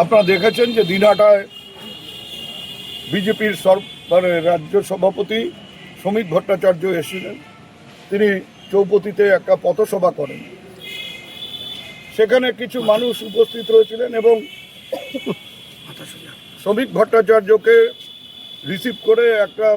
আপনারা দেখেছেন যে দিনহাটায় বিজেপির রাজ্য সভাপতি শ্রমিক ভট্টাচার্য এসেছিলেন। তিনি চৌপতিতে একটা পথসভা করেন, সেখানে কিছু মানুষ উপস্থিত হয়েছিলেন এবং শ্রমিক ভট্টাচার্যকে রিসিভ করে একটা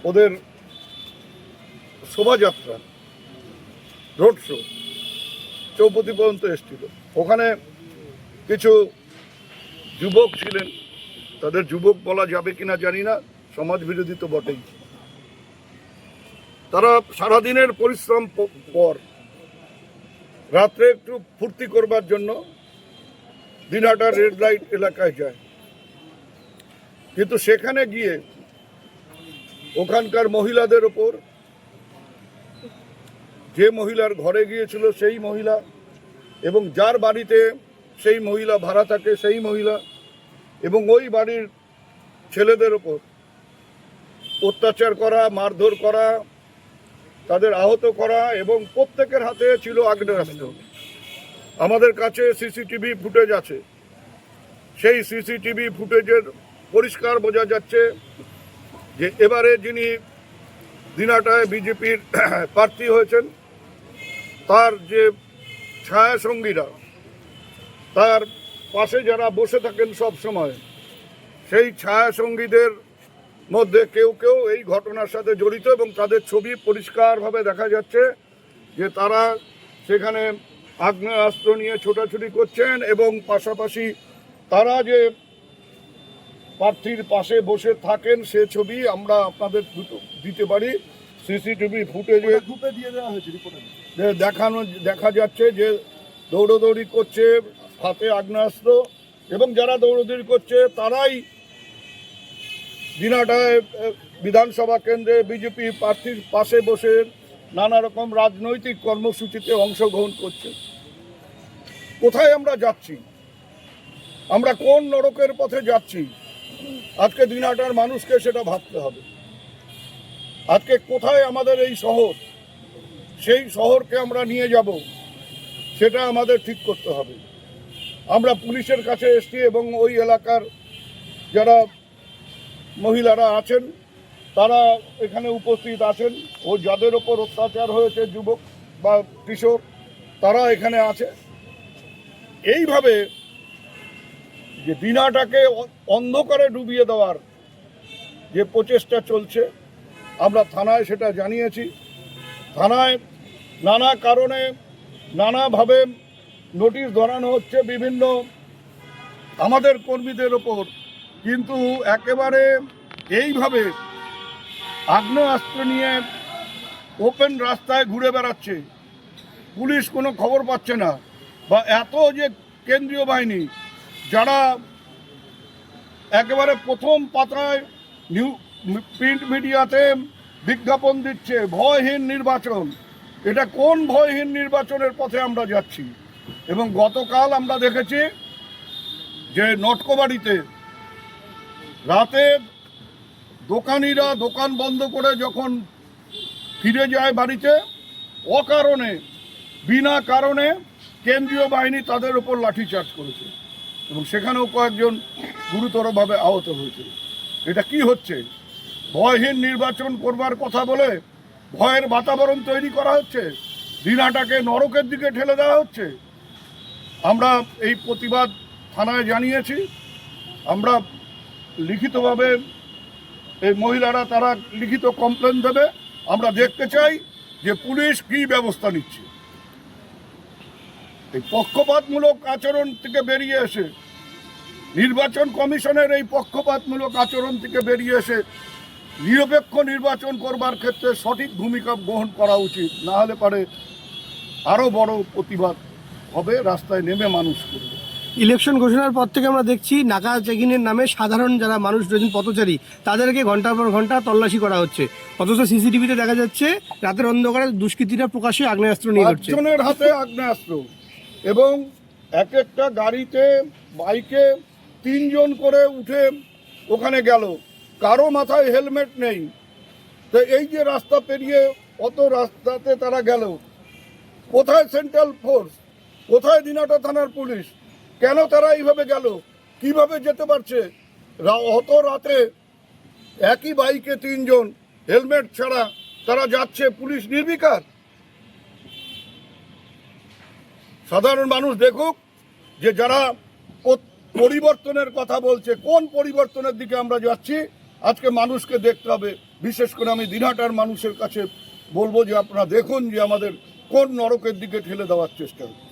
ওদের শোভাযাত্রা রোড শো চৌপতি পর্যন্ত এসেছিল। ওখানে কিছু যুবক ছিলেন, তাদের যুবক বলা যাবে কিনা জানি না, সমাজ বিরোধী তো বটেই। তারা সারাদিনের পরিশ্রম পর রাত্রে একটু ফুর্তি করবার জন্য দিনহাটা রেড লাইট এলাকায় যায়, কিন্তু সেখানে গিয়ে ওখানকার মহিলাদের ওপর, যে মহিলার ঘরে গিয়েছিল সেই মহিলা এবং যার বাড়িতে সেই মহিলা ভাড়া থাকে সেই মহিলা এবং ওই বাড়ির ছেলেদের ওপর অত্যাচার করা, মারধর করা, তাদের আহত করা এবং প্রত্যেকের হাতে ছিল আগ্নেয়াস্ত্র। আমাদের কাছে সিসিটিভি ফুটেজ আছে, সেই সিসিটিভি ফুটেজের পরিষ্কার বোঝা যাচ্ছে যে এবারে যিনি দিনহাটায় বিজেপির প্রার্থী হয়েছেন তার যে ছায়া সঙ্গীরা, তার পাশে যারা বসে থাকেন সব সময়, সেই ছায়া সঙ্গীদের মধ্যে কেউ কেউ এই ঘটনার সাথে জড়িত এবং তাদের ছবি পরিষ্কারভাবে দেখা যাচ্ছে যে তারা সেখানে আগ্নেয়াস্ত্র নিয়ে ছোটাছুটি করছেন এবং পাশাপাশি তারা যে প্রার্থীর পাশে বসে থাকেন সে ছবি আমরা আপনাদের দিতে পারি। সিসিটিভি ফুটেজে দেখা যাচ্ছে যে দৌড়দৌড়ি করছে, হাতে আগ্নেয়াস্ত্র, এবং যারা দৌড়দৌড়ি করছে তারাই দিনহাটায় বিধানসভা কেন্দ্রে বিজেপি প্রার্থীর পাশে বসে নানা রকম রাজনৈতিক কর্মসূচিতে অংশগ্রহণ করছে। কোথায় আমরা যাচ্ছি? আমরা কোন নরকের পথে যাচ্ছি? আজকে দিনহাটার মানুষকে সেটা ভাবতে হবে। আজকে কোথায় আমাদের এই শহর, সেই শহরকে আমরা নিয়ে যাব সেটা আমাদের ঠিক করতে হবে। আমরা পুলিশের কাছে এসেছি এবং ওই এলাকার যারা মহিলারা আছেন তারা এখানে উপস্থিত আছেন, ও যাদের ওপর অত্যাচার হয়েছে যুবক বা কিশোর তারা এখানে আছে। এইভাবে যে দিনহাটাকে অন্ধকারে ডুবিয়ে দেওয়ার যে প্রচেষ্টা চলছে, আমরা থানায় সেটা জানিয়েছি। থানায় নানা কারণে নানাভাবে নোটিশ ধরানো হচ্ছে বিভিন্ন আমাদের কর্মীদের ওপর, কিন্তু একেবারে এইভাবে আগ্নেয়াস্ত্র নিয়ে ওপেন রাস্তায় ঘুরে বেড়াচ্ছে, পুলিশ কোনো খবর পাচ্ছে না, বা এত যে কেন্দ্রীয় বাহিনী যারা একেবারে প্রথম পাতায় প্রিন্ট মিডিয়াতে বিজ্ঞাপন দিচ্ছে ভয়হীন নির্বাচন, এটা কোন ভয়হীন নির্বাচনের পথে আমরা যাচ্ছি? এবং গতকাল আমরা দেখেছি যে নটকোবাড়িতে রাতে দোকানিরা দোকান বন্ধ করে যখন ফিরে যায় বাড়িতে, অকারণে বিনা কারণে কেন্দ্রীয় বাহিনী তাদের উপর লাঠিচার্জ করেছে এবং সেখানেও কয়েকজন গুরুতরভাবে আহত হয়েছে। এটা কি হচ্ছে? ভয়হীন নির্বাচন করবার কথা বলে ভয়ের বাতাবরণ তৈরি করা হচ্ছে, দিনহাটাকে নরকের দিকে ঠেলে দেওয়া হচ্ছে। আমরা এই প্রতিবাদ থানায় জানিয়েছি, আমরা লিখিতভাবে এই মহিলারা তারা লিখিত কমপ্লেন দেবে। আমরা দেখতে চাই যে পুলিশ কী ব্যবস্থা নিচ্ছে। এই পক্ষপাতমূলক আচরণ থেকে বেরিয়ে এসে, নির্বাচন কমিশনের এই পক্ষপাতমূলক আচরণ থেকে বেরিয়ে এসে নিরপেক্ষ নির্বাচন করবার ক্ষেত্রে সঠিক ভূমিকা গ্রহণ করা উচিত, না হলে পারে আরও বড় প্রতিবাদ হবে, রাস্তায় নেমে মানুষ করবে। ইলেকশন ঘোষণার পর থেকে আমরা দেখছি নাকা চেকিংয়ের নামে সাধারণ যারা মানুষ রয়েছেন পথচারী তাদেরকে ঘন্টার পর ঘন্টা তল্লাশি করা হচ্ছে, অথচ সিসিটিভিতে দেখা যাচ্ছে রাতের অন্ধকারে দুষ্কৃতীরা প্রকাশ্যে আগ্নেয়াস্ত্র নিয়ে ঘুরছে। একজনের হাতে আগ্নেয়াস্ত্র এবং এক একটা গাড়িতে বাইকে 3 জন করে উঠে ওখানে গেল, কারো মাথায় হেলমেট নেই। তো এই যে রাস্তা পেরিয়ে অত রাস্তাতে তারা গেল, কোথায় সেন্ট্রাল ফোর্স, কোথায় দিনহাটা থানার পুলিশ? কেন তারা এইভাবে গেল, কিভাবে যেতে পারছে? অত রাতে একই বাইকে 3 জন হেলমেট ছাড়া তারা যাচ্ছে, পুলিশ নির্বিকার। সাধারণ মানুষ দেখুক যে যারা পরিবর্তনের কথা বলছে, কোন পরিবর্তনের দিকে আমরা যাচ্ছি আজকে মানুষকে দেখতে হবে। বিশেষ করে আমি দিনহাটার মানুষের কাছে বলবো যে আপনারা দেখুন যে আমাদের কোন নরকের দিকে ঠেলে দেওয়ার চেষ্টা হচ্ছে।